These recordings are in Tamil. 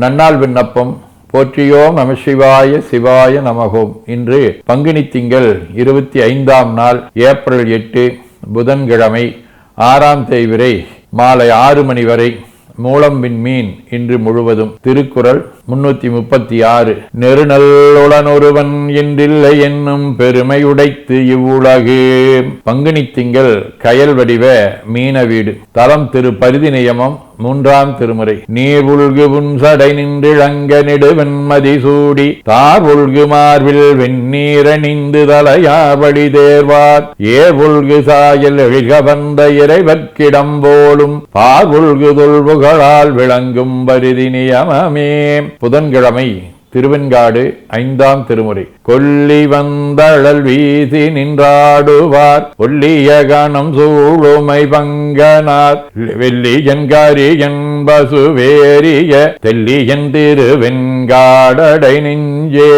நன்னாள் விண்ணப்பம். போற்றியோம் நம சிவாய சிவாய நமகோம். இன்று பங்குனி திங்கள் 25ஆம் நாள், ஏப்ரல் 8, புதன்கிழமை, 6ஆம் தேய்பிறை, மாலை 6 மணி வரை. மூலம் விண்மீன் இன்று முழுவதும். திருக்குறள் 336. நெருநல்லுடனொருவன் என்றில்லை என்னும் பெருமை உடைத்து இவ்வுலகு. பங்குனி திங்கள் கயல் வடிவ மீன வீடு. தலம் திரு பரிதி நியமம், 3ஆம் திருமுறை. நீர் உள்கு புன்சடை நின்றிழங்க நெடுவெண்மதி சூடி தார் உள்கு மார்பில் வெந்நீரணிந்து தலையாவடி தேர்வார் ஏர் உள்கு சாயல் எழிக வந்த இறைவர்க்கிடம் போலும் பார் உள்கு தொல்புகழால் விளங்கும் பரிதி நியமமே. புதன்கிழமை, திருவெண்காடு, 5ஆம் திருமுறை. கொல்லி வந்தழல் வீசி நின்றாடுவார் ஒல்லிய கணம் சூழுமை பங்கனார் வெள்ளியன் காரியன் பசுவேரிய தெல்லியன் திருவெண்காடடை நெஞ்சே.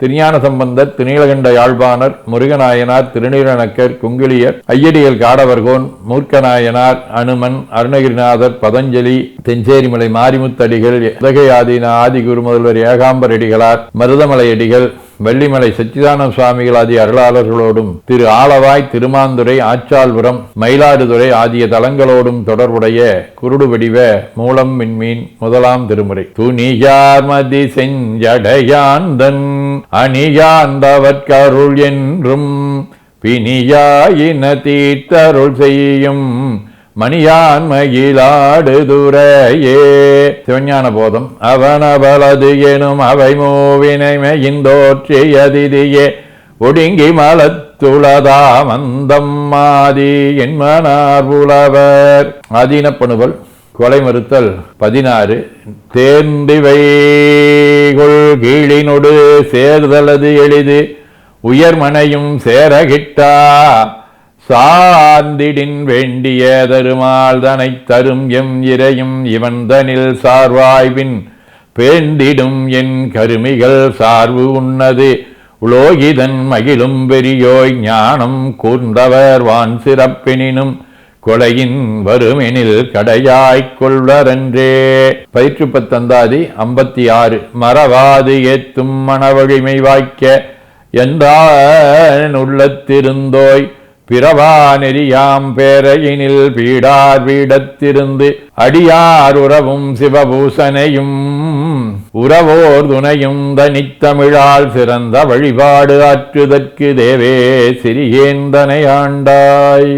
திருஞான சம்பந்தர், திருநீலகண்ட யாழ்ப்பாணர், முருகநாயனார், திருநீலநக்கர், குங்கிலியர், ஐயடிகள் காடவர்கோன், மூர்க்கநாயனார், அனுமன், அருணகிரிநாதர், பதஞ்சலி, தென்சேரிமலை மாரிமுத்தடிகள், உதகையாதீன ஆதி குரு முதல்வர் ஏகாம்பரடிகளார், மருதமலையடிகள், வெள்ளிமலை சச்சிதானந்த சுவாமிகள் ஆகிய அருளாளர்களோடும் திரு ஆலவாய், திருமாந்துறை, ஆச்சால்புரம், மயிலாடுதுறை ஆகிய தலங்களோடும் தொடர்புடைய குருடு வடிவ மூலம் விண்மீன் 1ஆம் திருமுறை. துணியார் மதி செஞ்சடையாந்தன் அணியாந்தவர்க்கருள் என்றும் பிணியாயின தீர்த்தருள் செய்யும் மணியான் மயிலாடுதுறையே. சிவஞான போதம். அவனவளது எனும் அவை மூவினைமையிந்தோற்றியதிதியே ஒடுங்கி மலத்துளதா மந்தம் மாதி என்மனார் புலவர். ஆதீனப்பணுவல், கொலை மறுத்தல் 16. தேர்ந்திவைகொள் கீழினொடு சேர்தலது எளிது உயர்மனையும் சேரகிட்டா சார்ந்திடின் வேண்டிய தருமால் தனை தரும் எம் இறையும் இவன் தனில் சார்வாய்வின் பேண்டிடும் என் கருமிகள் சார்பு உன்னது உலோகிதன் மகிழும் பெரியோய் ஞானம் கூர்ந்தவர் வான் சிறப்பினும் கொலையின் வருமெனில் கடையாய்க் கொள்வரன்றே. பயிற்று பத்தந்தாதி 56. மறவாது ஏத்தும் மனவழிமை வாய்க்க என்றான் உள்ளத்திருந்தோய் பிறவா நெறியாம் பேரையினில் பீடார் வீடத்திருந்து அடியார் உறவும் சிவபூசனையும் உறவோர் துணையும் தனித்தமிழால் சிறந்த வழிபாடு ஆற்றுதற்கு தேவே சிறியேந்தனை ஆண்டாய்.